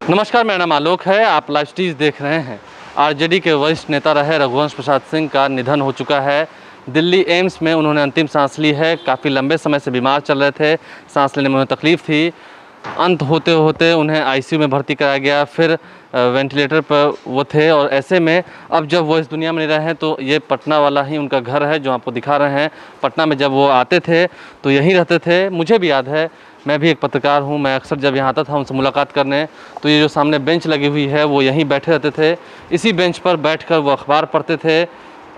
नमस्कार, मेरा नाम आलोक है। आप लाइव स्टीज देख रहे हैं। आरजेडी के वरिष्ठ नेता रहे रघुवंश प्रसाद सिंह का निधन हो चुका है। दिल्ली एम्स में उन्होंने अंतिम सांस ली है। काफ़ी लंबे समय से बीमार चल रहे थे, सांस लेने में उन्हें तकलीफ़ थी। अंत होते होते उन्हें आईसीयू में भर्ती कराया गया, फिर वेंटिलेटर पर वो थे। और ऐसे में अब जब वो इस दुनिया में नहीं रहे हैं तो ये पटना वाला ही उनका घर है जो आपको दिखा रहे हैं। पटना में जब वो आते थे तो यहीं रहते थे। मुझे भी याद है, मैं भी एक पत्रकार हूँ, मैं अक्सर जब यहाँ आता था उनसे मुलाकात करने, तो ये जो सामने बेंच लगी हुई है वो यहीं बैठे रहते थे। इसी बेंच पर बैठकर वो अखबार पढ़ते थे,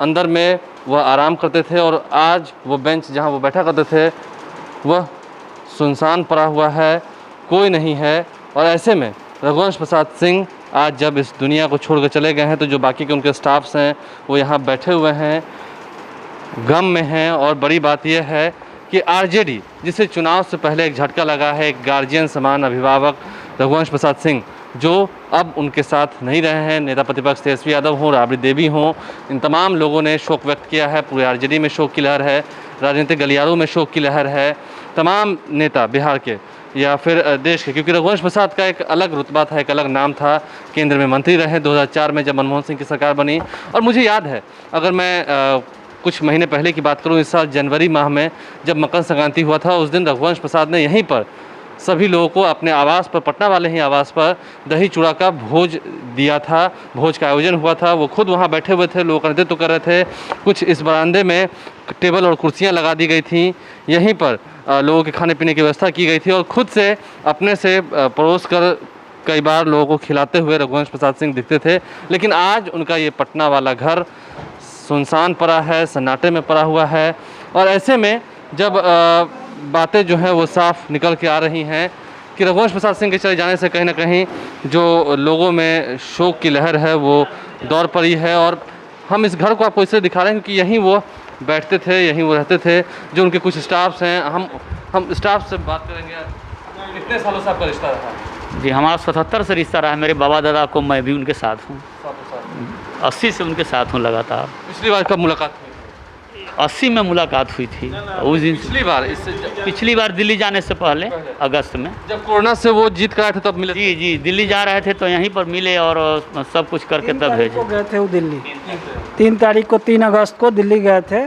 अंदर में वह आराम करते थे। और आज वो बेंच जहाँ वो बैठा करते थे वह सुनसान पड़ा हुआ है, कोई नहीं है। और ऐसे में रघुवंश प्रसाद सिंह आज जब इस दुनिया को छोड़ कर चले गए हैं तो जो बाकी के उनके स्टाफ्स हैं वो यहाँ बैठे हुए हैं, गम में हैं। और बड़ी बात यह है कि आरजेडी, जिसे चुनाव से पहले एक झटका लगा है, एक गार्जियन समान अभिभावक रघुवंश प्रसाद सिंह जो अब उनके साथ नहीं रहे हैं, नेता प्रतिपक्ष तेजस्वी यादव हों, राबड़ी देवी हों, इन तमाम लोगों ने शोक व्यक्त किया है। पूरे आरजेडी में शोक की लहर है, राजनीतिक गलियारों में शोक की लहर है। तमाम नेता बिहार के या फिर देश के, क्योंकि रघुवंश प्रसाद का एक अलग रुतबा था, एक अलग नाम था। केंद्र में मंत्री रहे 2004 में जब मनमोहन सिंह की सरकार बनी। और मुझे याद है, अगर मैं कुछ महीने पहले की बात करूं, इस साल जनवरी माह में जब मकर संक्रांति हुआ था, उस दिन रघुवंश प्रसाद ने यहीं पर सभी लोगों को अपने आवास पर, पटना वाले ही आवास पर, दही चूड़ा का भोज दिया था। भोज का आयोजन हुआ था, वो खुद वहाँ बैठे हुए थे, लोग नेतृत्व कर रहे थे। कुछ इस बरामदे में टेबल और कुर्सियाँ लगा दी गई थी, यहीं पर लोगों के खाने पीने की व्यवस्था की गई थी। और खुद से अपने से परोस कर कई बार लोगों को खिलाते हुए रघुवंश प्रसाद सिंह दिखते थे। लेकिन आज उनका ये पटना वाला घर सुनसान पड़ा है, सन्नाटे में पड़ा हुआ है। और ऐसे में जब बातें जो हैं वो साफ निकल के आ रही हैं कि रघुवंश प्रसाद सिंह के चले जाने से कहीं ना कहीं जो लोगों में शोक की लहर है वो दौड़ पड़ी है। और हम इस घर को आपको इसलिए दिखा रहे हैं क्योंकि यहीं वो बैठते थे, यहीं वो रहते थे। जो उनके कुछ स्टाफ्स हैं, हम स्टाफ से बात करेंगे। कितने सालों से आपका रिश्ता रहा? जी, हमारा 77 से रिश्ता रहा है। मेरे बाबा दादा को मैं भी उनके साथ हूँ, 80 से उनके साथ हूँ लगातार। पिछली बार कब मुलाकात हुई? 80 में मुलाकात हुई थी। उस दिन पिछली बार दिल्ली जाने से पहले अगस्त में, जब कोरोना से वो जीत कर आए थे तब मिले? जी, दिल्ली जा रहे थे तो यहीं पर मिले और सब कुछ करके तब भेजे। गए थे वो दिल्ली 3 तारीख को, 3 अगस्त को दिल्ली गए थे।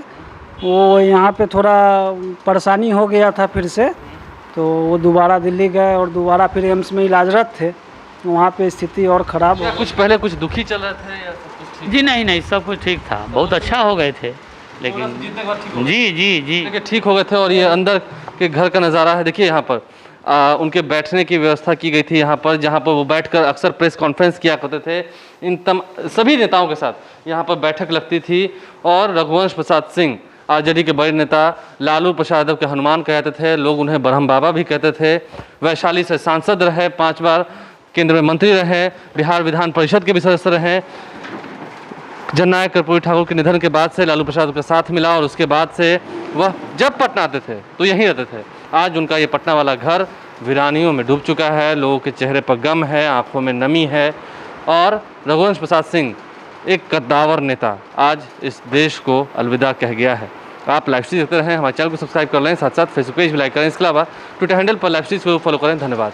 वो यहाँ पे थोड़ा परेशानी हो गया था फिर से, तो वो दोबारा दिल्ली गए और दोबारा फिर एम्स में इलाजरत थे। वहाँ पे स्थिति और ख़राब हो। कुछ पहले कुछ दुखी चल रहे थे या सब कुछ ठीक? जी नहीं, सब कुछ ठीक था, बहुत अच्छा हो गए थे। लेकिन जी ठीक हो गए थे। और ये अंदर के घर का नज़ारा है, देखिए यहाँ पर उनके बैठने की व्यवस्था की गई थी यहाँ पर, जहाँ पर वो बैठकर अक्सर प्रेस कॉन्फ्रेंस किया करते थे। इन सभी नेताओं के साथ यहाँ पर बैठक लगती थी। और रघुवंश प्रसाद सिंह आरजेडी के बड़े नेता लालू प्रसाद यादव के हनुमान कहते थे, लोग उन्हें ब्रह्म बाबा भी कहते थे। वैशाली से सांसद रहे, 5 बार केंद्र में मंत्री रहे, बिहार विधान परिषद के भी सदस्य रहे। जननायक कर्पूरी ठाकुर के निधन के बाद से लालू प्रसाद के साथ मिला और उसके बाद से वह जब पटना आते थे तो यहीं रहते थे। आज उनका ये पटना वाला घर वीरानियों में डूब चुका है, लोगों के चेहरे पर गम है, आंखों में नमी है। और रघुवंश प्रसाद सिंह, एक कद्दावर नेता, आज इस देश को अलविदा कह गया है। आप लाइव स्ट्रीम देखते रहें, हमारे चैनल को सब्सक्राइब कर लें, साथ साथ फेसबुक पेज भी लाइक करें। इसके अलावा ट्विटर हैंडल पर लाइव स्ट्रीम को फॉलो करें। धन्यवाद।